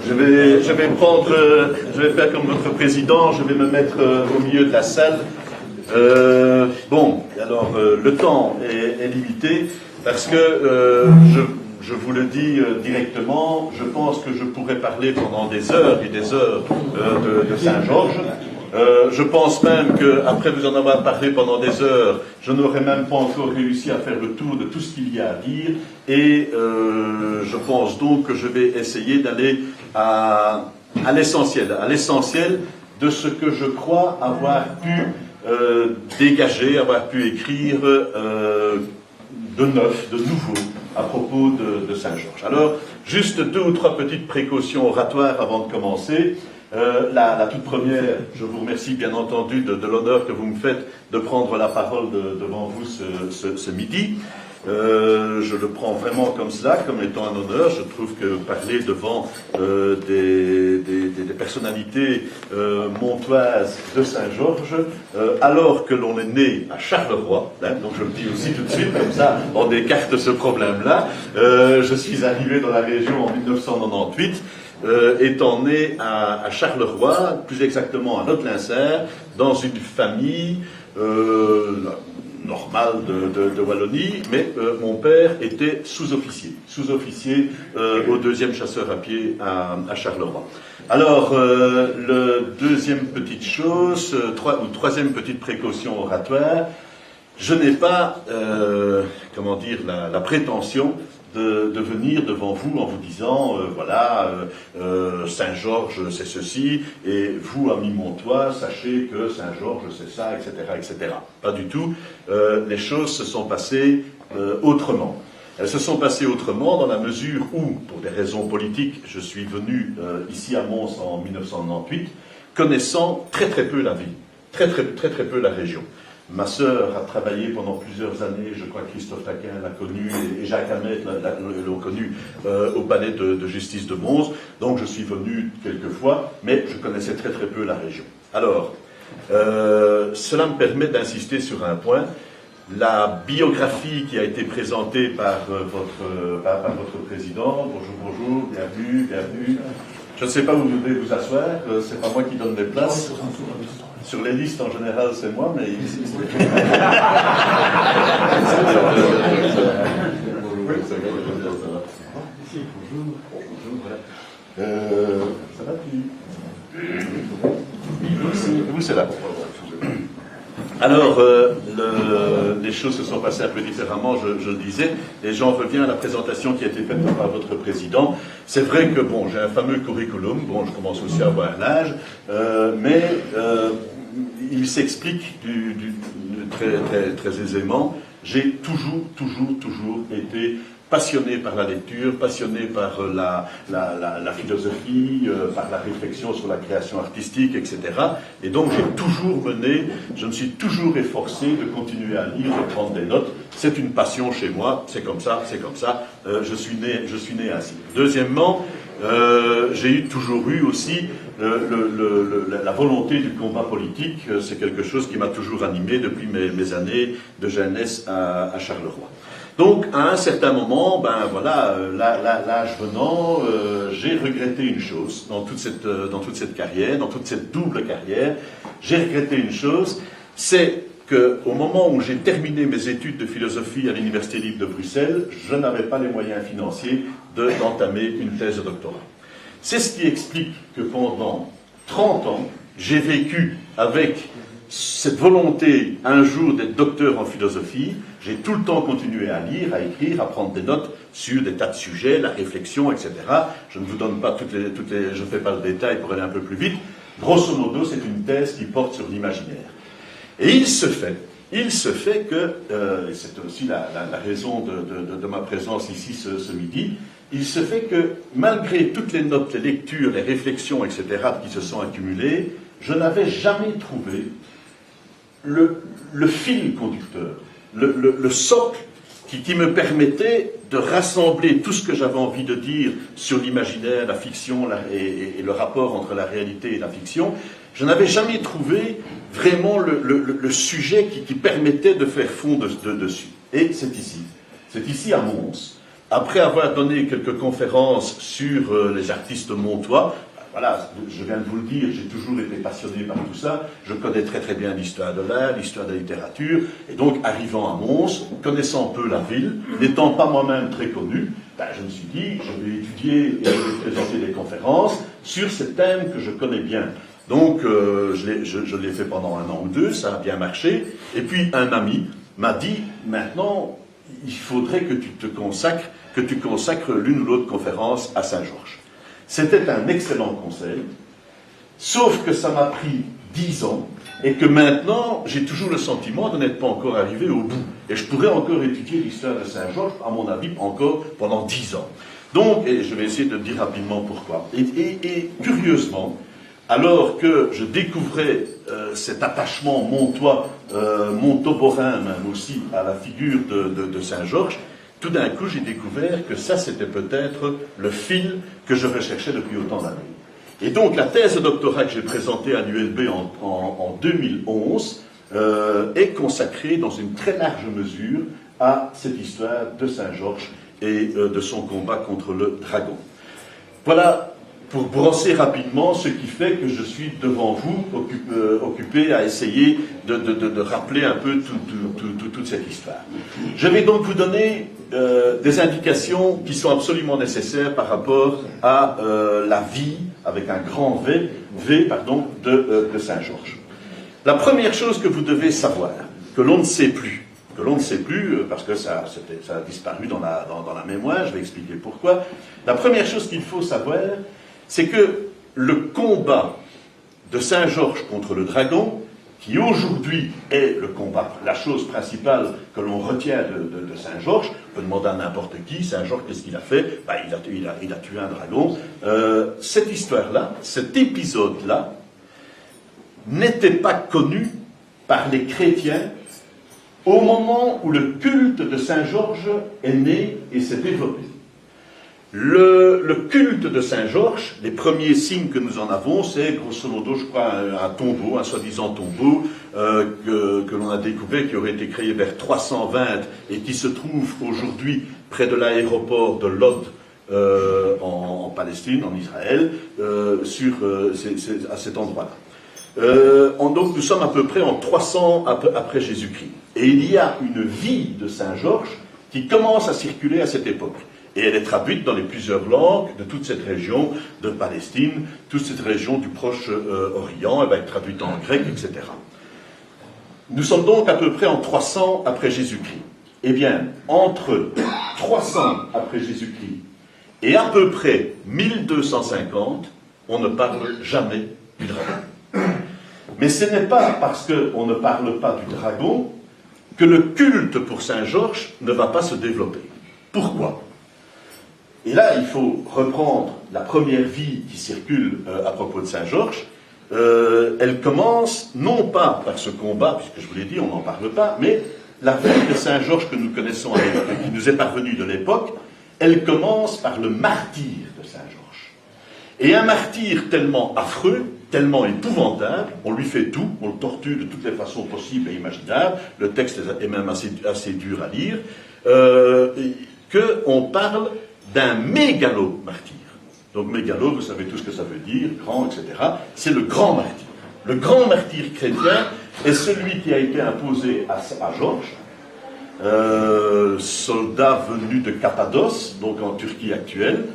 je vais faire comme votre président, je vais me mettre au milieu de la salle. Bon, alors le temps est limité parce que je vous le dis directement, je pense que je pourrais parler pendant des heures et des heures de Saint-Georges. Je pense même qu'après vous en avoir parlé pendant des heures, je n'aurais même pas encore réussi à faire le tour de tout ce qu'il y a à dire. Et je pense donc que je vais essayer d'aller à l'essentiel de ce que je crois avoir pu dégager, avoir pu écrire de neuf, de nouveau, à propos de Saint-Georges. Alors, juste 2 ou 3 petites précautions oratoires avant de commencer. La toute première, je vous remercie bien entendu de l'honneur que vous me faites de prendre la parole devant vous ce midi. Je le prends vraiment comme cela, comme étant un honneur. Je trouve que parler devant des personnalités montoises de Saint-Georges, alors que l'on est né à Charleroi, hein, donc je le dis aussi tout de suite, comme ça on écarte ce problème-là. Je suis arrivé dans la région en 1998, étant né à Charleroi, plus exactement à Notelincer, dans une famille normale de Wallonie, mais mon père était sous-officier au 2e chasseur à pied à Charleroi. Alors, le deuxième petite chose, troisième petite précaution oratoire, je n'ai pas, comment dire, la prétention de venir devant vous en vous disant, voilà, Saint-Georges c'est ceci, et vous, amis montois, sachez que Saint-Georges c'est ça, etc., etc. Pas du tout. Les choses se sont passées autrement. Elles se sont passées autrement dans la mesure où, pour des raisons politiques, je suis venu ici à Mons en 1998, connaissant très peu la ville, très peu la région. Ma sœur a travaillé pendant plusieurs années, je crois que Christophe Taquin l'a connu et Jacques Hamet l'ont connu au palais de justice de Mons. Donc je suis venu quelques fois, mais je connaissais très peu la région. Alors, cela me permet d'insister sur un point. La biographie qui a été présentée par votre président, bonjour, bienvenue. Je ne sais pas où vous devez vous asseoir, c'est pas moi qui donne les places. Sur les listes, en général, c'est moi, mais ici, c'est... Ça va, vous, c'est là. Alors, les choses se sont passées un peu différemment, je le disais, et j'en reviens à la présentation qui a été faite par votre président. C'est vrai que, bon, j'ai un fameux curriculum, bon, je commence aussi à avoir l'âge, mais il s'explique très aisément. J'ai toujours été passionné par la lecture, passionné par la philosophie, par la réflexion sur la création artistique, etc. Et donc je me suis toujours efforcé de continuer à lire, de prendre des notes. C'est une passion chez moi, c'est comme ça. Je suis né ainsi. Deuxièmement, j'ai toujours eu aussi la volonté du combat politique. C'est quelque chose qui m'a toujours animé depuis mes années de jeunesse à Charleroi. Donc, à un certain moment, ben voilà, l'âge venant, j'ai regretté une chose dans toute cette carrière, dans toute cette double carrière. J'ai regretté une chose, c'est qu'au moment où j'ai terminé mes études de philosophie à l'Université libre de Bruxelles, je n'avais pas les moyens financiers d'entamer une thèse de doctorat. C'est ce qui explique que pendant 30 ans, j'ai vécu avec cette volonté un jour d'être docteur en philosophie. J'ai tout le temps continué à lire, à écrire, à prendre des notes sur des tas de sujets, la réflexion, etc. Je ne vous donne pas je ne fais pas le détail pour aller un peu plus vite. Grosso modo, c'est une thèse qui porte sur l'imaginaire. Et il se fait que, et c'est aussi la raison de ma présence ici ce midi, il se fait que malgré toutes les notes, les lectures, les réflexions, etc. qui se sont accumulées, je n'avais jamais trouvé le fil conducteur, le socle qui me permettait de rassembler tout ce que j'avais envie de dire sur l'imaginaire, la fiction et le rapport entre la réalité et la fiction. Je n'avais jamais trouvé vraiment le sujet qui permettait de faire fond dessus. Et c'est ici à Mons, après avoir donné quelques conférences sur les artistes montois, voilà, je viens de vous le dire, j'ai toujours été passionné par tout ça, je connais très très bien l'histoire de l'art, l'histoire de la littérature, et donc arrivant à Mons, connaissant peu la ville, n'étant pas moi-même très connu, je me suis dit, je vais étudier et je vais présenter des conférences sur ces thèmes que je connais bien. Donc je l'ai fait pendant 1 an ou 2, ça a bien marché, et puis un ami m'a dit, maintenant, il faudrait que tu consacres l'une ou l'autre conférence à Saint-Georges. C'était un excellent conseil, sauf que ça m'a pris 10 ans, et que maintenant, j'ai toujours le sentiment de n'être pas encore arrivé au bout. Et je pourrais encore étudier l'histoire de Saint-Georges, à mon avis, encore pendant 10 ans. Donc, et je vais essayer de dire rapidement pourquoi. Et curieusement, alors que je découvrais cet attachement montois, montoborin même aussi, à la figure de Saint-Georges, tout d'un coup, j'ai découvert que ça, c'était peut-être le fil que je recherchais depuis autant d'années. Et donc, la thèse de doctorat que j'ai présentée à l'ULB en 2011 est consacrée dans une très large mesure à cette histoire de Saint-Georges et de son combat contre le dragon. Voilà, pour brosser rapidement, ce qui fait que je suis devant vous, occupé à essayer de rappeler un peu toute cette histoire. Je vais donc vous donner des indications qui sont absolument nécessaires par rapport à la vie, avec un grand V, de Saint-Georges. La première chose que vous devez savoir, que l'on ne sait plus, parce que ça a disparu dans la mémoire, je vais expliquer pourquoi. La première chose qu'il faut savoir, c'est que le combat de Saint-Georges contre le dragon, qui aujourd'hui est le combat, la chose principale que l'on retient de Saint-Georges, on peut demander à n'importe qui, Saint-Georges, qu'est-ce qu'il a fait? Il a tué un dragon. Cette histoire-là, cet épisode-là, n'était pas connu par les chrétiens au moment où le culte de Saint-Georges est né et s'est développé. Le culte de Saint-Georges, les premiers signes que nous en avons, c'est grosso modo, je crois, un tombeau, un soi-disant tombeau que l'on a découvert, qui aurait été créé vers 320 et qui se trouve aujourd'hui près de l'aéroport de Lod en Palestine, en Israël, à cet endroit-là. Donc nous sommes à peu près en 300 après Jésus-Christ. Et il y a une vie de Saint-Georges qui commence à circuler à cette époque. Et elle est traduite dans les plusieurs langues de toute cette région de Palestine, toute cette région du Proche-Orient, elle va être traduite en grec, etc. Nous sommes donc à peu près en 300 après Jésus-Christ. Eh bien, entre 300 après Jésus-Christ et à peu près 1250, on ne parle jamais du dragon. Mais ce n'est pas parce qu'on ne parle pas du dragon que le culte pour Saint-Georges ne va pas se développer. Pourquoi ? Et là, il faut reprendre la première vie qui circule à propos de Saint-Georges. Elle commence, non pas par ce combat, puisque je vous l'ai dit, on n'en parle pas, mais la vie de Saint-Georges que nous connaissons, qui nous est parvenue de l'époque, elle commence par le martyre de Saint-Georges. Et un martyr tellement affreux, tellement épouvantable, on lui fait tout, on le torture de toutes les façons possibles et imaginables, le texte est même assez dur à lire, qu'on parle d'un mégalo-martyr. Donc mégalo, vous savez tout ce que ça veut dire, grand, etc. C'est le grand martyr. Le grand martyr chrétien est celui qui a été imposé à Georges, soldat venu de Cappadoce, donc en Turquie actuelle.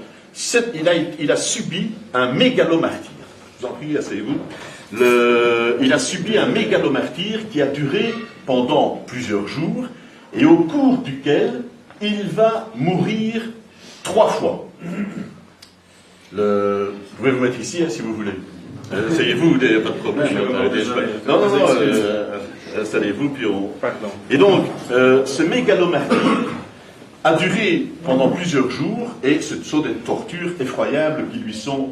Il a subi un mégalo-martyr. Je vous en prie, asseyez-vous. Il a subi un mégalo-martyr qui a duré pendant plusieurs jours et au cours duquel il va mourir 3 fois. Vous pouvez vous mettre ici, hein, si vous voulez. Asseyez-vous, il n'y a pas de problème. Non, installez-vous, puis on... Et donc, ce mégalo-martyr a duré pendant plusieurs jours, et ce sont des tortures effroyables qui lui sont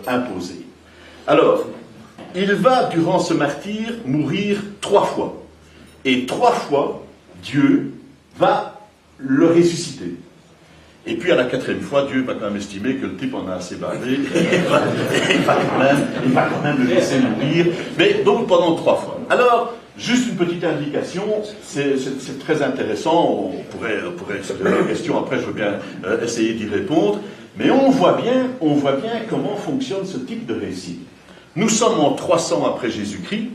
imposées. Alors, il va, durant ce martyre, mourir 3 fois. Et 3 fois, Dieu va le ressusciter. Et puis à la 4e fois, Dieu va quand même estimer que le type en a assez bavé, il va quand même le laisser mourir, mais donc pendant 3 fois. Alors, Juste une petite indication, c'est très intéressant, on pourrait se poser des questions, après je veux bien essayer d'y répondre, mais on voit bien comment fonctionne ce type de récit. Nous sommes en 300 après Jésus-Christ,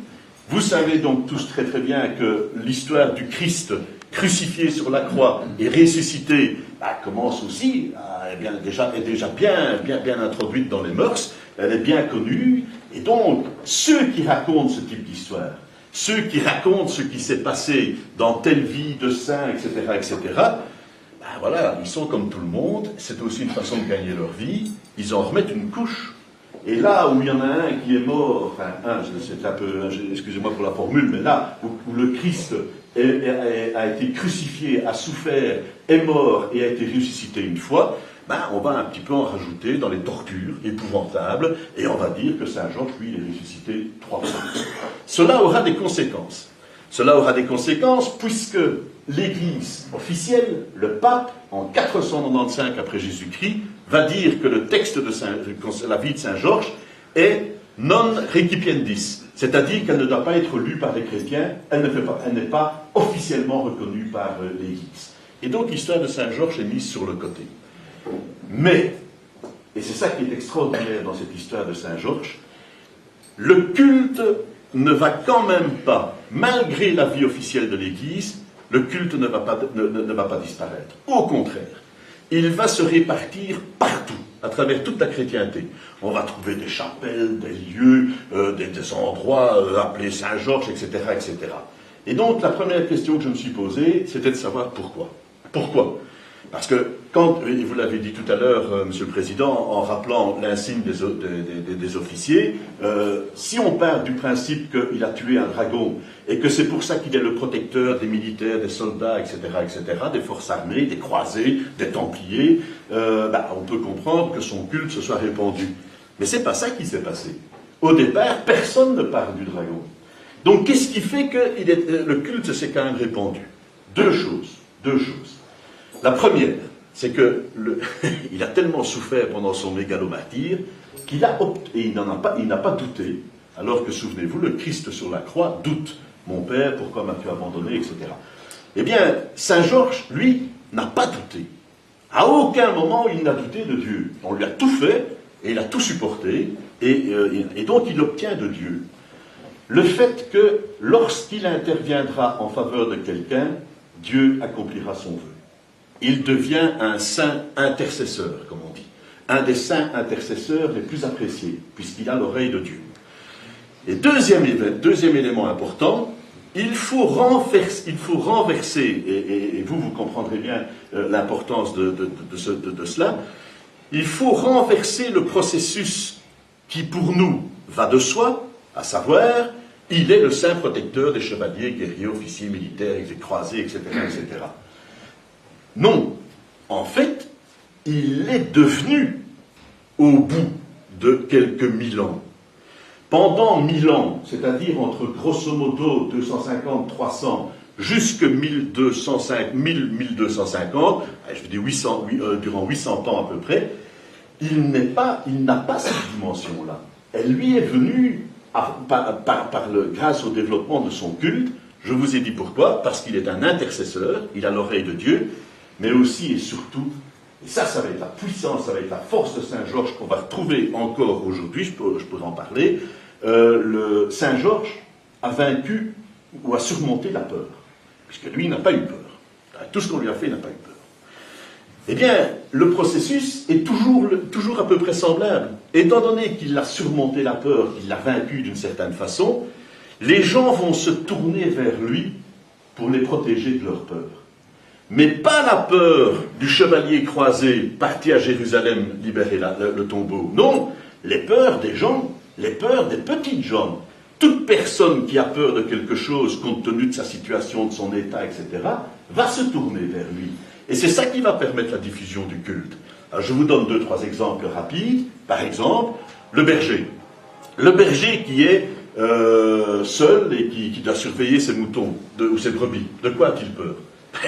vous savez donc tous très très bien que l'histoire du Christ crucifié sur la croix et ressuscité commence aussi, est déjà bien introduite dans les mœurs, elle est bien connue, et donc ceux qui racontent ce type d'histoire, ceux qui racontent ce qui s'est passé dans telle vie de saint, etc., voilà, ils sont comme tout le monde, c'est aussi une façon de gagner leur vie, ils en remettent une couche. Et là où il y en a un qui est mort, c'est un peu, excusez-moi pour la formule, mais là où le Christ a été crucifié, a souffert, est mort et a été ressuscité une fois, on va un petit peu en rajouter dans les tortures épouvantables, et on va dire que Saint Georges, lui, il est ressuscité 3 fois. Cela aura des conséquences. Cela aura des conséquences puisque l'Église officielle, le pape, en 495 après Jésus-Christ, va dire que le texte de la vie de Saint Georges est non recipiendis, c'est-à-dire qu'elle ne doit pas être lue par les chrétiens, elle n'est pas officiellement reconnue par l'Église. Et donc l'histoire de Saint Georges est mise sur le côté. Mais, et c'est ça qui est extraordinaire dans cette histoire de Saint Georges, le culte ne va quand même pas, malgré la vie officielle de l'Église, le culte ne va pas disparaître. Au contraire, il va se répartir partout, à travers toute la chrétienté. On va trouver des chapelles, des lieux, des endroits appelés Saint-Georges, etc., etc. Et donc, la première question que je me suis posée, c'était de savoir pourquoi. Pourquoi ? Parce que, quand, et vous l'avez dit tout à l'heure, Monsieur le Président, en rappelant l'insigne des officiers, si on part du principe qu'il a tué un dragon, et que c'est pour ça qu'il est le protecteur des militaires, des soldats, etc., des forces armées, des croisés, des templiers, on peut comprendre que son culte se soit répandu. Mais c'est pas ça qui s'est passé. Au départ, personne ne parle du dragon. Donc, qu'est-ce qui fait que le culte s'est quand même répandu ? Deux choses. La première, c'est que il a tellement souffert pendant son mégalomartyre qu'il a opté, et il n'a pas douté, alors que, souvenez-vous, le Christ sur la croix doute. Mon Père, pourquoi m'as-tu abandonné, etc. Eh bien, Saint Georges, lui, n'a pas douté. À aucun moment, il n'a douté de Dieu. On lui a tout fait, et il a tout supporté, et donc il obtient de Dieu le fait que, lorsqu'il interviendra en faveur de quelqu'un, Dieu accomplira son vœu. Il devient un saint intercesseur, comme on dit. Un des saints intercesseurs les plus appréciés, puisqu'il a l'oreille de Dieu. Et deuxième élément important, il faut renverser, et vous comprendrez bien l'importance de cela, il faut renverser le processus qui, pour nous, va de soi, à savoir, il est le saint protecteur des chevaliers, guerriers, officiers, militaires, croisés, etc., etc. Non, en fait, il est devenu, au bout de quelques 1000 ans, pendant 1000 ans, c'est-à-dire entre grosso modo 250-300 jusque 1250, je dis durant 800 ans à peu près, il n'a pas cette dimension-là. Elle lui est venue grâce au développement de son culte. Je vous ai dit pourquoi, parce qu'il est un intercesseur, il a l'oreille de Dieu, mais aussi et surtout, et ça va être la puissance, ça va être la force de Saint Georges qu'on va retrouver encore aujourd'hui, je pourrais en parler, Saint Georges a vaincu ou a surmonté la peur, puisque lui n'a pas eu peur. Tout ce qu'on lui a fait, il n'a pas eu peur. Eh bien, le processus est toujours à peu près semblable. Étant donné qu'il a surmonté la peur, qu'il l'a vaincu d'une certaine façon, les gens vont se tourner vers lui pour les protéger de leur peur. Mais pas la peur du chevalier croisé parti à Jérusalem libérer le tombeau. Non, les peurs des gens, les peurs des petites gens. Toute personne qui a peur de quelque chose, compte tenu de sa situation, de son état, etc., va se tourner vers lui. Et c'est ça qui va permettre la diffusion du culte. Alors, je vous donne 2-3 exemples rapides. Par exemple, le berger. Le berger qui est seul et qui doit surveiller ses moutons ou ses brebis. De quoi a-t-il peur ?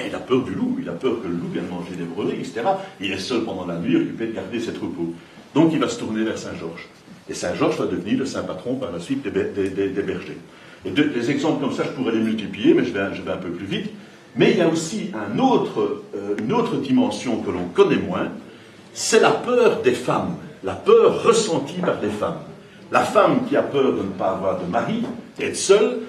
Il a peur du loup, il a peur que le loup vienne manger des brebis, etc. Il est seul pendant la nuit, occupé de garder ses troupeaux. Donc il va se tourner vers Saint Georges. Et Saint Georges va devenir le saint patron par la suite des bergers. Et des exemples comme ça, je pourrais les multiplier, mais je vais un peu plus vite. Mais il y a aussi une autre dimension que l'on connaît moins, c'est la peur des femmes, la peur ressentie par les femmes. La femme qui a peur de ne pas avoir de mari, d'être seule,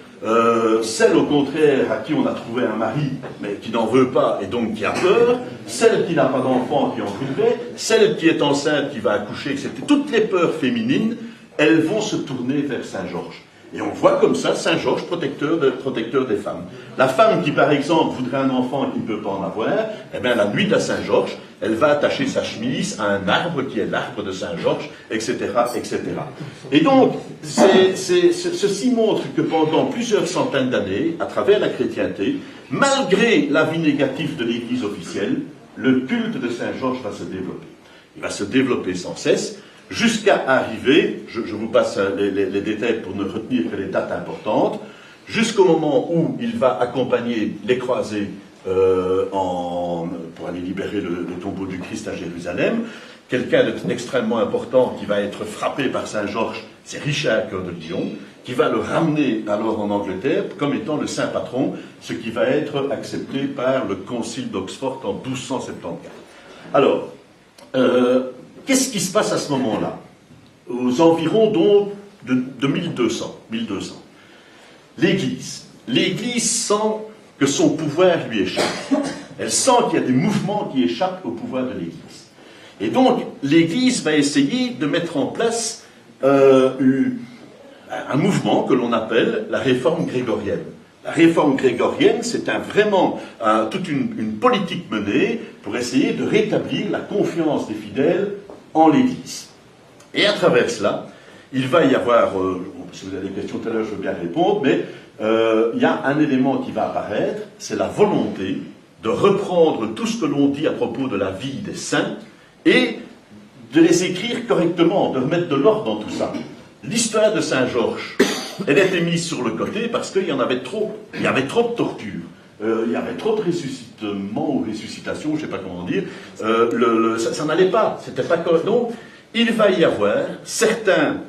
celle au contraire à qui on a trouvé un mari, mais qui n'en veut pas et donc qui a peur, celle qui n'a pas d'enfant qui en voudrait, celle qui est enceinte qui va accoucher, etc. Toutes les peurs féminines, elles vont se tourner vers Saint-Georges. Et on voit comme ça Saint-Georges protecteur des femmes. La femme qui, par exemple, voudrait un enfant et qui ne peut pas en avoir, eh bien, la nuit de la Saint-Georges, elle va attacher sa chemise à un arbre qui est l'arbre de Saint-Georges, etc., etc. Et donc, ceci montre que pendant plusieurs centaines d'années, à travers la chrétienté, malgré l'avis négatif de l'Église officielle, le culte de Saint-Georges va se développer. Il va se développer sans cesse, jusqu'à arriver, je vous passe les détails pour ne retenir que les dates importantes, jusqu'au moment où il va accompagner les croisés pour aller libérer le tombeau du Christ à Jérusalem. Quelqu'un d'extrêmement important qui va être frappé par Saint-Georges, c'est Richard Cœur de Lion, qui va le ramener alors en Angleterre comme étant le saint patron, ce qui va être accepté par le concile d'Oxford en 1274. Alors, qu'est-ce qui se passe à ce moment-là? Aux environs donc de 1200. L'Église sent que son pouvoir lui échappe. Elle sent qu'il y a des mouvements qui échappent au pouvoir de l'Église. Et donc, l'Église va essayer de mettre en place un mouvement que l'on appelle la réforme grégorienne. La réforme grégorienne, c'est vraiment toute une politique menée pour essayer de rétablir la confiance des fidèles en l'Église. Et à travers cela, il va y avoir, si vous avez des questions tout à l'heure, je veux bien répondre, mais il y a un élément qui va apparaître, c'est la volonté de reprendre tout ce que l'on dit à propos de la vie des saints et de les écrire correctement, de remettre de l'ordre dans tout ça. L'histoire de Saint-Georges, elle était mise sur le côté parce qu'il y en avait trop. Il y avait trop de tortures. Il y avait trop de ressuscitements ou ressuscitations, je ne sais pas comment dire. Ça n'allait pas. C'était pas correct. Donc, il va y avoir certains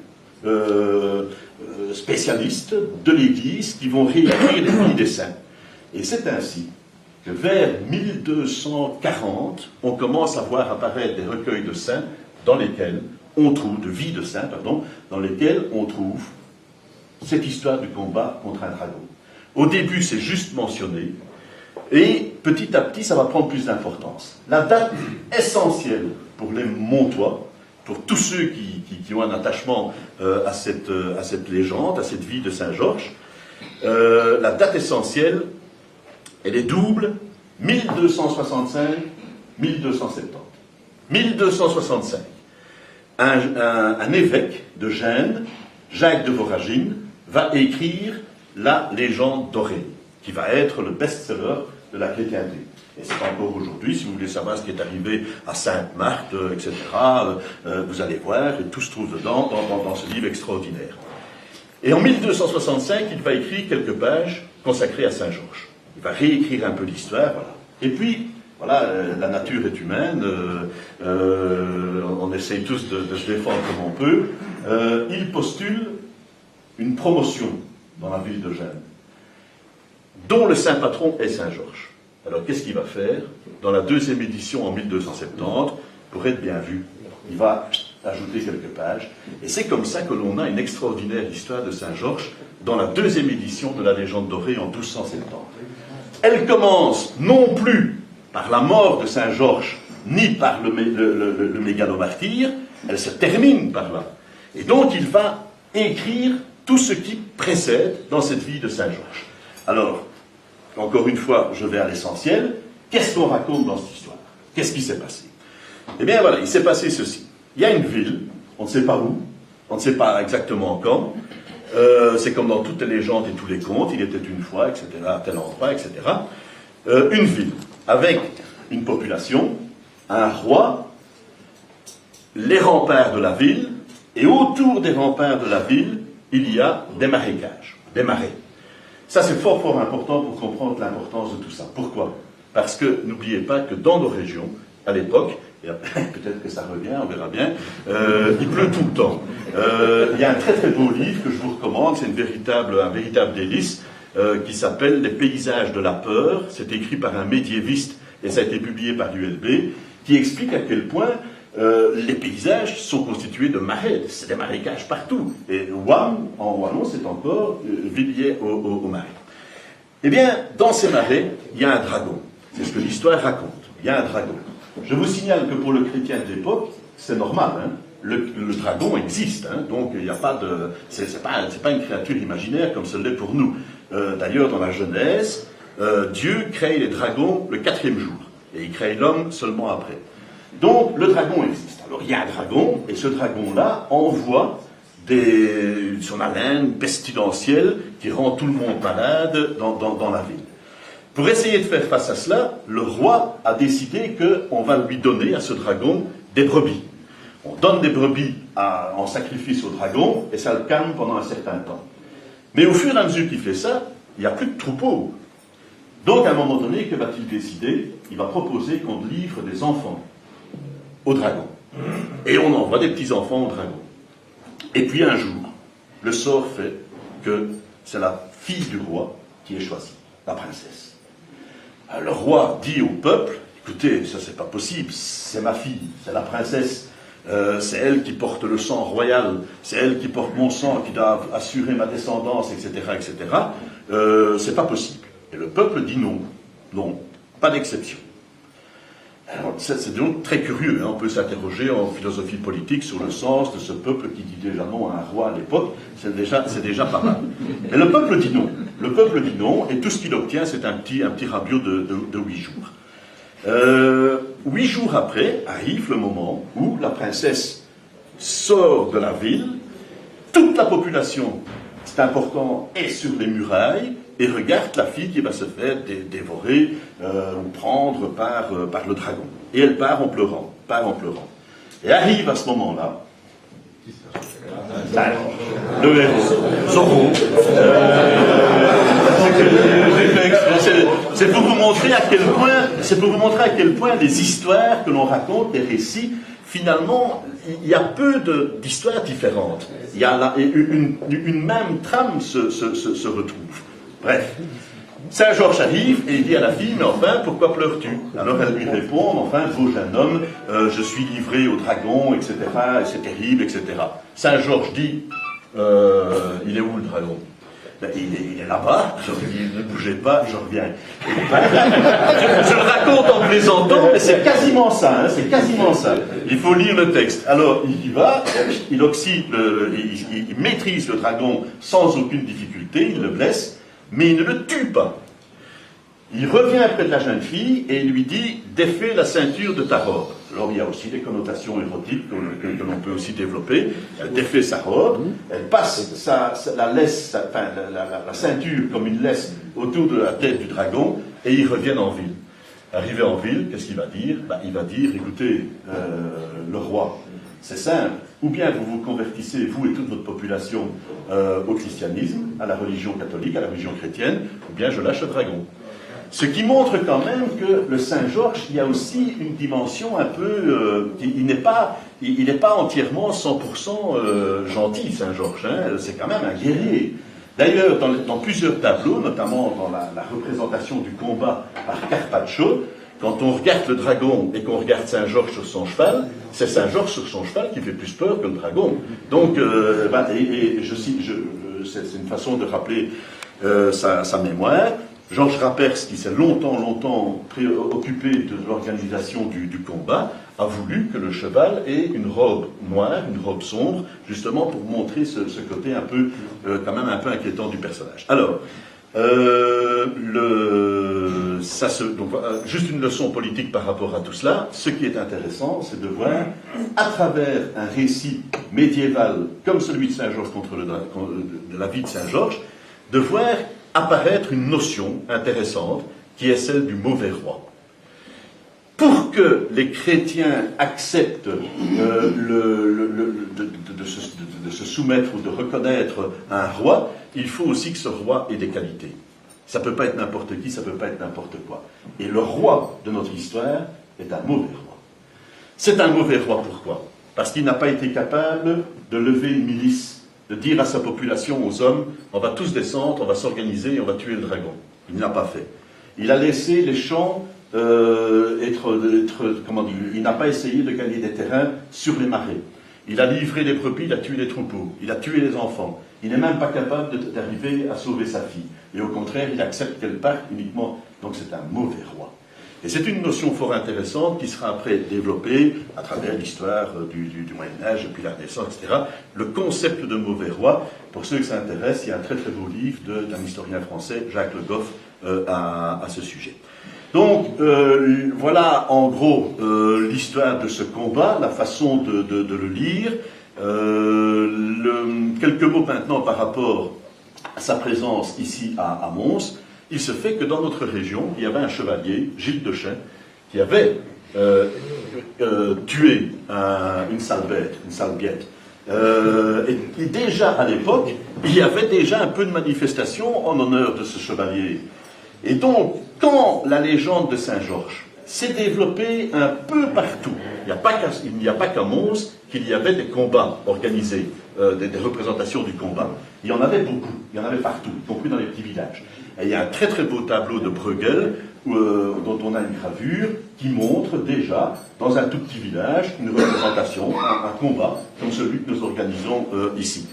spécialistes de l'Église qui vont réécrire les vies des saints. Et c'est ainsi que vers 1240, on commence à voir apparaître des recueils de saints dans lesquels on trouve, de vies de saints, pardon, dans lesquels on trouve cette histoire du combat contre un dragon. Au début, c'est juste mentionné, et petit à petit, ça va prendre plus d'importance. La date essentielle pour les Montois, pour tous ceux qui ont un attachement à cette légende, à cette vie de Saint-Georges, la date essentielle, elle est double, 1265-1270. 1265. Un évêque de Gênes, Jacques de Voragine, va écrire la légende dorée, qui va être le best-seller de la chrétienté. Et c'est encore aujourd'hui, si vous voulez savoir ce qui est arrivé à Sainte-Marthe, etc., vous allez voir, et tout se trouve dedans, dans ce livre extraordinaire. Et en 1265, il va écrire quelques pages consacrées à Saint-Georges. Il va réécrire un peu l'histoire, voilà. Et puis, voilà, la nature est humaine, on essaye tous de se défendre comme on peut. Il postule une promotion dans la ville de Gênes, dont le saint patron est Saint-Georges. Alors qu'est-ce qu'il va faire? Dans la deuxième édition en 1270, pour être bien vu, il va ajouter quelques pages. Et c'est comme ça que l'on a une extraordinaire histoire de Saint-Georges dans la deuxième édition de la légende dorée en 1270. Elle commence non plus par la mort de Saint-Georges, ni par le mégalomartyre, elle se termine par là. Et donc il va écrire tout ce qui précède dans cette vie de Saint-Georges. Alors, encore une fois, je vais à l'essentiel. Qu'est-ce qu'on raconte dans cette histoire? Qu'est-ce qui s'est passé? Eh bien voilà, il s'est passé ceci. Il y a une ville, on ne sait pas où, on ne sait pas exactement quand, c'est comme dans toutes les légendes et tous les contes, il était une fois, etc., à tel endroit, etc. Une ville, avec une population, un roi, les remparts de la ville, et autour des remparts de la ville, il y a des marécages, des marais. Ça, c'est fort, fort important pour comprendre l'importance de tout ça. Pourquoi? Parce que, n'oubliez pas que dans nos régions, à l'époque, et peut-être que ça revient, on verra bien, il pleut tout le temps. Il y a un très très beau livre que je vous recommande, c'est un véritable délice, qui s'appelle « Les paysages de la peur ». C'est écrit par un médiéviste et ça a été publié par l'ULB, qui explique à quel point les paysages sont constitués de marais, c'est des marécages partout. Et Wam, en wallon, c'est encore lié au marais. Eh bien, dans ces marais, il y a un dragon. C'est ce que l'histoire raconte. Il y a un dragon. Je vous signale que pour le chrétien de l'époque, c'est normal. Hein. Le dragon existe, hein, donc il n'y a pas de... C'est pas une créature imaginaire comme ce l'est pour nous. D'ailleurs, dans la Genèse, Dieu crée les dragons le 4e jour. Et il crée l'homme seulement après. Donc, le dragon existe. Alors, il y a un dragon, et ce dragon-là envoie son haleine pestilentielle qui rend tout le monde malade dans la ville. Pour essayer de faire face à cela, le roi a décidé qu'on va lui donner à ce dragon des brebis. On donne des brebis en sacrifice au dragon, et ça le calme pendant un certain temps. Mais au fur et à mesure qu'il fait ça, il n'y a plus de troupeau. Donc, à un moment donné, que va-t-il décider? Il va proposer qu'on livre des enfants au dragon. Et on envoie des petits-enfants au dragon. Et puis un jour, le sort fait que c'est la fille du roi qui est choisie, la princesse. Alors, le roi dit au peuple, écoutez, ça c'est pas possible, c'est ma fille, c'est la princesse, c'est elle qui porte le sang royal, c'est elle qui porte mon sang, qui doit assurer ma descendance, etc., etc. C'est pas possible. Et le peuple dit non, non, pas d'exception. Alors, c'est donc très curieux, hein. On peut s'interroger en philosophie politique sur le sens de ce peuple qui dit déjà non à un roi à l'époque, c'est déjà pas mal. Et le peuple dit non. Le peuple dit non, et tout ce qu'il obtient, c'est un petit rabiot de 8 jours. 8 jours après, arrive le moment où la princesse sort de la ville, toute la population, c'est important, est sur les murailles, et regarde la fille qui va se faire dévorer ou prendre par le dragon. Et elle part en pleurant, Et arrive à ce moment-là, le héros, Zorro. C'est pour vous montrer à quel point les histoires que l'on raconte, les récits, finalement, il y a peu d'histoires différentes. Il y a là, une même trame se retrouve. Bref, Saint Georges arrive et il dit à la fille, mais enfin, pourquoi pleures-tu? Alors elle lui répond, enfin, beau jeune homme, je suis livré au dragon, etc., et c'est terrible, etc. Saint Georges dit, il est où le dragon? Ben, il est là-bas, je dis, ne bougez pas, je reviens. Je le raconte en plaisantant, mais c'est quasiment ça, hein, c'est quasiment ça. Il faut lire le texte. Alors, il y va, il maîtrise le dragon sans aucune difficulté, il le blesse, mais il ne le tue pas. Il revient près de la jeune fille et il lui dit « Défais la ceinture de ta robe ». Alors il y a aussi des connotations érotiques que l'on peut aussi développer. Elle défait sa robe, elle passe la ceinture comme une laisse autour de la tête du dragon et ils reviennent en ville. Arrivé en ville, qu'est-ce qu'il va dire? Il va dire « Écoutez, le roi, c'est simple, ou bien vous vous convertissez, vous et toute votre population, au christianisme, à la religion catholique, à la religion chrétienne, ou bien je lâche le dragon. » Ce qui montre quand même que le Saint-Georges, il y a aussi une dimension un peu... il n'est pas entièrement 100% gentil, Saint-Georges. Hein, c'est quand même un guerrier. D'ailleurs, dans plusieurs tableaux, notamment dans la représentation du combat par Carpaccio, quand on regarde le dragon et qu'on regarde Saint-Georges sur son cheval, c'est Saint-Georges sur son cheval qui fait plus peur que le dragon. Donc, c'est une façon de rappeler sa mémoire. Georges Rapers, qui s'est longtemps préoccupé de l'organisation du combat, a voulu que le cheval ait une robe noire, une robe sombre, justement pour montrer ce côté un peu, quand même un peu inquiétant du personnage. Alors, juste une leçon politique par rapport à tout cela. Ce qui est intéressant, c'est de voir, à travers un récit médiéval comme celui de Saint-Georges de la vie de Saint-Georges, de voir apparaître une notion intéressante qui est celle du mauvais roi. Pour que les chrétiens acceptent de se soumettre ou de reconnaître un roi, il faut aussi que ce roi ait des qualités. Ça ne peut pas être n'importe qui, ça ne peut pas être n'importe quoi. Et le roi de notre histoire est un mauvais roi. C'est un mauvais roi, pourquoi ? parce qu'il n'a pas été capable de lever une milice, de dire à sa population, aux hommes, on va tous descendre, on va s'organiser, on va tuer le dragon. Il ne l'a pas fait. Il a laissé les champs comment dire, il n'a pas essayé de gagner des terrains sur les marais. Il a livré les brebis, il a tué les troupeaux, il a tué les enfants. Il n'est même pas capable d'arriver à sauver sa fille. Et au contraire, il accepte qu'elle parte uniquement. Donc c'est un mauvais roi. Et c'est une notion fort intéressante qui sera après développée à travers l'histoire du Moyen-Âge, puis la Renaissance, etc. Le concept de mauvais roi, pour ceux que ça intéresse, il y a un très très beau livre d'un historien français, Jacques Le Goff, à ce sujet. Donc, voilà en gros l'histoire de ce combat, la façon de le lire. Quelques mots maintenant par rapport à sa présence ici à Mons. Il se fait que dans notre région, il y avait un chevalier, Gilles de Chaix, qui avait tué une sale bête, une sale biette. Et déjà à l'époque, il y avait déjà un peu de manifestation en honneur de ce chevalier. Et donc, quand la légende de Saint-Georges s'est développée un peu partout, il n'y a pas qu'à Mons qu'il y avait des combats organisés, des représentations du combat. Il y en avait beaucoup, il y en avait partout, y compris dans les petits villages. Et il y a un très très beau tableau de Bruegel, dont on a une gravure, qui montre déjà, dans un tout petit village, une représentation, un combat, comme celui que nous organisons ici.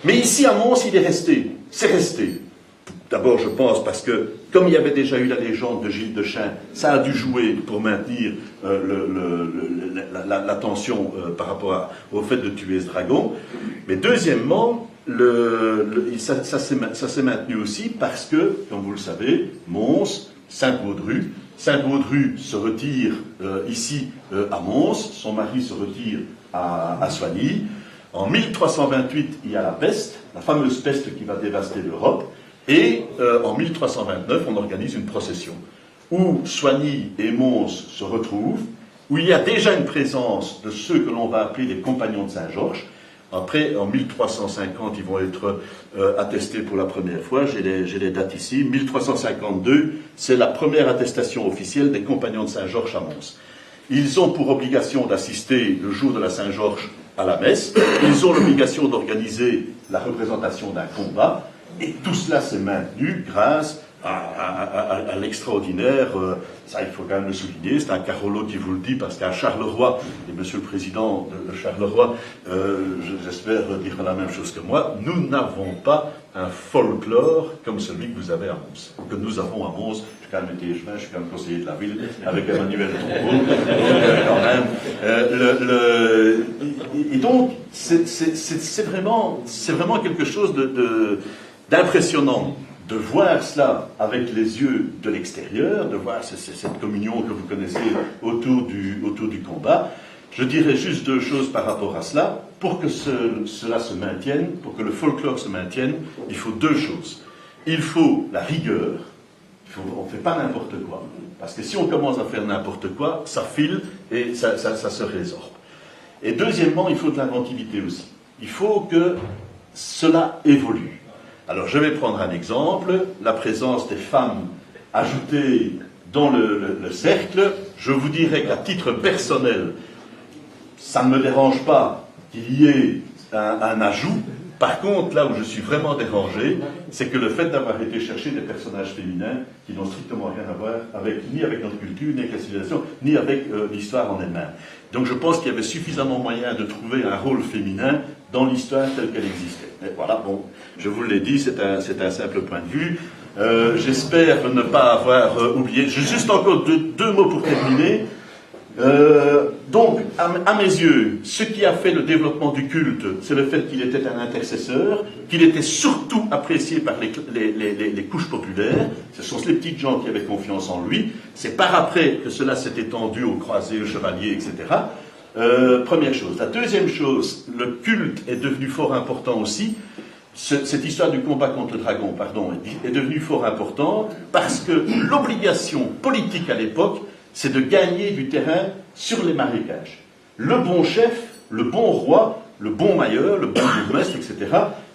Mais ici à Mons, il est resté, c'est resté. D'abord, je pense, parce que, comme il y avait déjà eu la légende de Gilles de Chaix, ça a dû jouer pour maintenir la tension par rapport au fait de tuer ce dragon. Mais deuxièmement, ça s'est maintenu aussi parce que, comme vous le savez, Mons, Sainte-Baudru se retire ici à Mons, son mari se retire à Soignies. En 1328, il y a la peste, la fameuse peste qui va dévaster l'Europe. Et en 1329, on organise une procession où Soignies et Mons se retrouvent, où il y a déjà une présence de ceux que l'on va appeler les compagnons de Saint-Georges. Après, en 1350, ils vont être attestés pour la première fois. J'ai les dates ici. 1352, c'est la première attestation officielle des compagnons de Saint-Georges à Mons. Ils ont pour obligation d'assister le jour de la Saint-Georges à la messe. Ils ont l'obligation d'organiser la représentation d'un combat. Et tout cela s'est maintenu grâce à l'extraordinaire, ça il faut quand même le souligner, c'est un Carolo qui vous le dit, parce qu'à Charleroi, et Monsieur le Président de Charleroi, j'espère dire la même chose que moi, nous n'avons pas un folklore comme celui que vous avez à Mons, que nous avons à Mons. J'ai quand même été échevin, je suis quand même conseiller de la ville, avec Emmanuel Troupeau, quand même. Et donc, c'est vraiment quelque chose d'impressionnant de voir cela avec les yeux de l'extérieur, de voir cette communion que vous connaissez autour du combat. Je dirais juste deux choses par rapport à cela. Pour que cela se maintienne, pour que le folklore se maintienne, il faut deux choses. Il faut la rigueur. On ne fait pas n'importe quoi. Parce que si on commence à faire n'importe quoi, ça file et ça se résorbe. Et deuxièmement, il faut de l'inventivité aussi. Il faut que cela évolue. Alors, je vais prendre un exemple, la présence des femmes ajoutées dans le cercle. Je vous dirais qu'à titre personnel, ça ne me dérange pas qu'il y ait un ajout. Par contre, là où je suis vraiment dérangé, c'est que le fait d'avoir été chercher des personnages féminins qui n'ont strictement rien à voir ni avec notre culture, ni avec la civilisation, ni avec l'histoire en elle-même. Donc je pense qu'il y avait suffisamment moyen de trouver un rôle féminin dans l'histoire telle qu'elle existait. Mais voilà, bon, je vous l'ai dit, c'est un simple point de vue. J'espère ne pas avoir oublié. Juste encore deux mots pour terminer. Donc, à mes yeux, ce qui a fait le développement du culte, c'est le fait qu'il était un intercesseur, qu'il était surtout apprécié par les couches populaires. Ce sont les petites gens qui avaient confiance en lui. C'est par après que cela s'est étendu aux croisés, aux chevaliers, etc. Première chose. La deuxième chose, le culte est devenu fort important aussi. Cette histoire du combat contre le dragon, est devenue fort importante parce que l'obligation politique à l'époque, c'est de gagner du terrain sur les marécages. Le bon chef, le bon roi, le bon mailleur, le bon bourgmestre, etc.,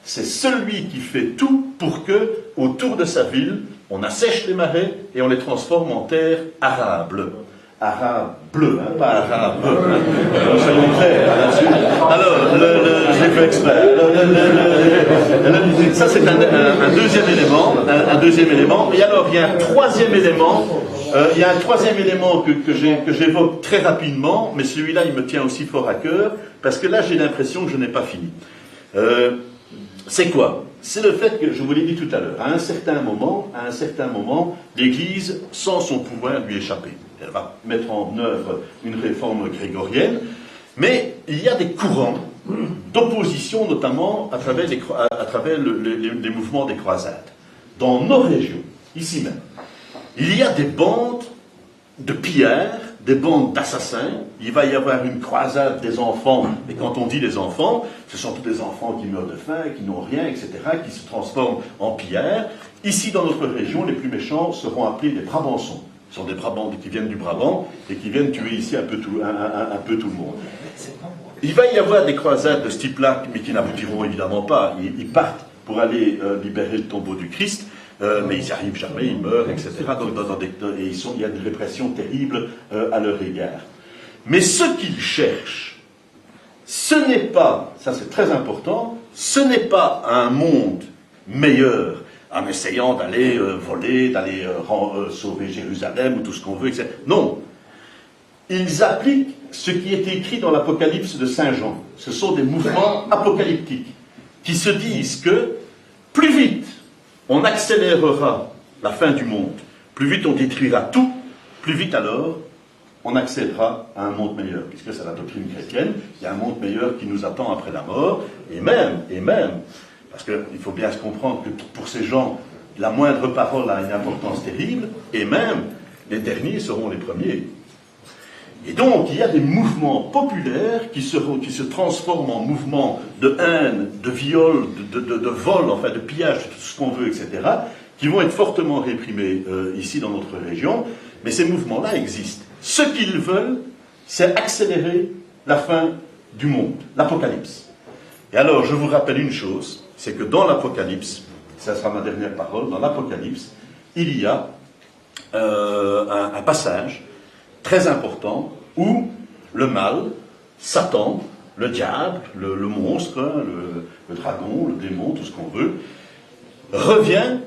c'est celui qui fait tout pour que, autour de sa ville, on assèche les marais et on les transforme en terres arables. arabe bleu, hein, pas arabe, hein. Soyons clairs là-dessus. Alors, je l'ai fait exprès. Ça, c'est un deuxième élément. Un deuxième élément. Et alors, il y a un troisième élément. Il y a un troisième élément que j'évoque très rapidement, mais celui-là, il me tient aussi fort à cœur, parce que là, j'ai l'impression que je n'ai pas fini. C'est quoi? C'est le fait que, je vous l'ai dit tout à l'heure, à un certain moment, l'Église sent son pouvoir lui échapper. Elle va mettre en œuvre une réforme grégorienne, mais il y a des courants d'opposition, notamment à travers les mouvements des croisades. Dans nos régions, ici même, il y a des bandes de pillards, des bandes d'assassins. Il va y avoir une croisade des enfants, et quand on dit des enfants, ce sont tous des enfants qui meurent de faim, qui n'ont rien, etc., qui se transforment en pillards. Ici, dans notre région, les plus méchants seront appelés des Brabançons. Ce sont des Brabants qui viennent du Brabant et qui viennent tuer ici un peu tout le monde. Il va y avoir des croisades de ce type-là, mais qui n'aboutiront évidemment pas. Ils partent pour aller libérer le tombeau du Christ, mais ils n'y arrivent jamais, ils meurent, etc. Donc, il y a des répressions terribles à leur égard. Mais ce qu'ils cherchent, ce n'est pas, ça c'est très important, ce n'est pas un monde meilleur en essayant d'aller voler, d'aller sauver Jérusalem ou tout ce qu'on veut, etc. Non. Ils appliquent ce qui est écrit dans l'Apocalypse de Saint Jean. Ce sont des mouvements apocalyptiques qui se disent que plus vite on accélérera la fin du monde, plus vite on détruira tout, plus vite alors on accédera à un monde meilleur, puisque c'est la doctrine chrétienne, il y a un monde meilleur qui nous attend après la mort, et même, parce qu'il faut bien se comprendre que pour ces gens, la moindre parole a une importance terrible, et même, les derniers seront les premiers. Et donc, il y a des mouvements populaires qui se transforment en mouvements de haine, de viol, de vol, enfin de pillage, de tout ce qu'on veut, etc., qui vont être fortement réprimés ici dans notre région, mais ces mouvements-là existent. Ce qu'ils veulent, c'est accélérer la fin du monde, l'Apocalypse. Et alors, je vous rappelle une chose, c'est que dans l'Apocalypse, ça sera ma dernière parole, dans l'Apocalypse, il y a un passage très important où le mal, Satan, le diable, le monstre, le dragon, le démon, tout ce qu'on veut, revient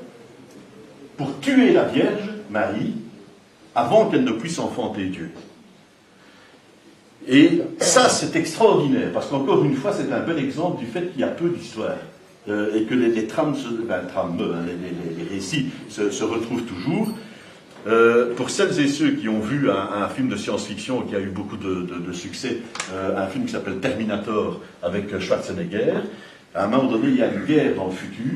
pour tuer la Vierge Marie avant qu'elle ne puisse enfanter Dieu. Et ça, c'est extraordinaire, parce qu'encore une fois, c'est un bel exemple du fait qu'il y a peu d'histoire, et que les trames, les récits se retrouvent toujours. Pour celles et ceux qui ont vu un film de science-fiction qui a eu beaucoup de succès, un film qui s'appelle Terminator avec Schwarzenegger, à un moment donné, il y a une guerre dans le futur,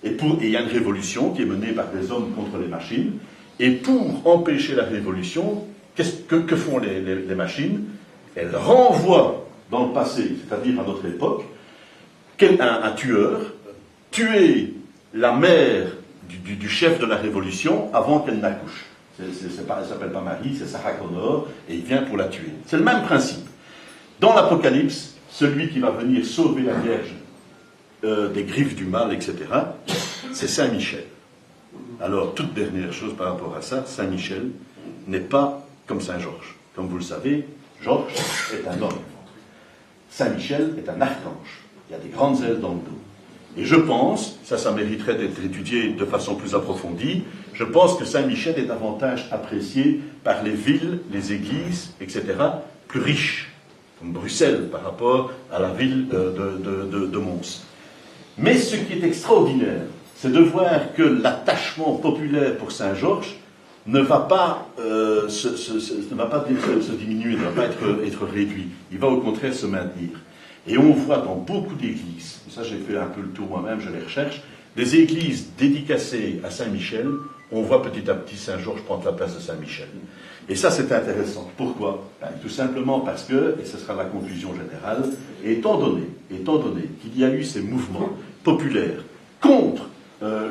et il y a une révolution qui est menée par des hommes contre les machines, et pour empêcher la révolution, que font les machines? Elles renvoient dans le passé, c'est-à-dire à notre époque, un tueur, tuer la mère du chef de la révolution avant qu'elle n'accouche. Elle ne s'appelle pas Marie, c'est Sarah Connor, et il vient pour la tuer. C'est le même principe. Dans l'Apocalypse, celui qui va venir sauver la Vierge des griffes du mal, etc., c'est Saint Michel. Alors, toute dernière chose par rapport à ça, Saint Michel n'est pas comme Saint Georges. Comme vous le savez, Georges est un homme. Saint Michel est un archange. Il y a des grandes ailes dans le dos. Et je pense, ça mériterait d'être étudié de façon plus approfondie, je pense que Saint Michel est davantage apprécié par les villes, les églises, etc., plus riches, comme Bruxelles par rapport à la ville de Mons. Mais ce qui est extraordinaire, c'est de voir que l'attachement populaire pour Saint Georges ne va pas se diminuer, ne va pas être réduit. Il va au contraire se maintenir. Et on voit dans beaucoup d'églises, ça j'ai fait un peu le tour moi-même, je les recherche, des églises dédicacées à Saint-Michel, on voit petit à petit Saint-Georges prendre la place de Saint-Michel. Et ça c'est intéressant. Pourquoi? Tout simplement parce que, et ce sera la conclusion générale, étant donné qu'il y a eu ces mouvements populaires contre la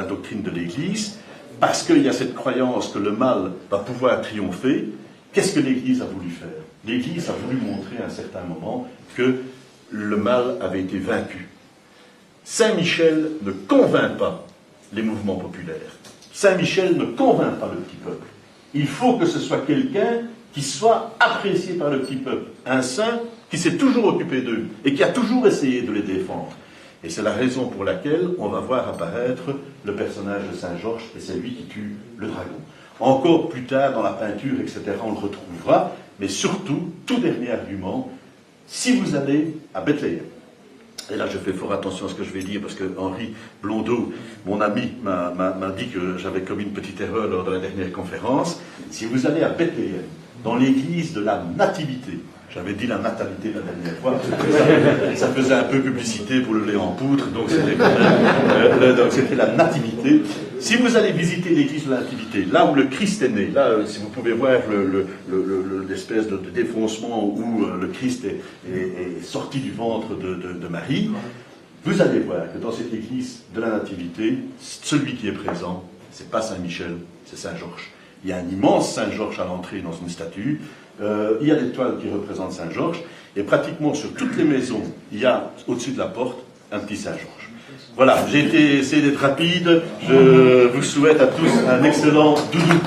doctrine de l'Église, parce qu'il y a cette croyance que le mal va pouvoir triompher, qu'est-ce que l'Église a voulu faire? L'Église a voulu montrer à un certain moment que le mal avait été vaincu. Saint Michel ne convainc pas les mouvements populaires. Saint Michel ne convainc pas le petit peuple. il faut que ce soit quelqu'un qui soit apprécié par le petit peuple. Un saint qui s'est toujours occupé d'eux et qui a toujours essayé de les défendre. Et c'est la raison pour laquelle on va voir apparaître le personnage de Saint Georges, et c'est lui qui tue le dragon. Encore plus tard, dans la peinture, etc., on le retrouvera, mais surtout, tout dernier argument, si vous allez à Bethléem, et là je fais fort attention à ce que je vais dire, parce que Henri Blondeau, mon ami, m'a dit que j'avais commis une petite erreur lors de la dernière conférence. Si vous allez à Bethléem, dans l'église de la Nativité, j'avais dit la natalité la dernière fois, ça faisait un peu publicité pour le lait en poudre, donc c'était la Nativité. Si vous allez visiter l'église de la Nativité, là où le Christ est né, là, si vous pouvez voir l'espèce de défoncement où le Christ est sorti du ventre de Marie, vous allez voir que dans cette église de la Nativité, celui qui est présent, c'est pas Saint Michel, c'est Saint Georges. Il y a un immense Saint Georges à l'entrée dans une statue. Il y a des toiles qui représentent Saint Georges. Et pratiquement sur toutes les maisons, il y a au-dessus de la porte un petit Saint Georges. Voilà, j'ai essayé d'être rapide. Je vous souhaite à tous un excellent doudou.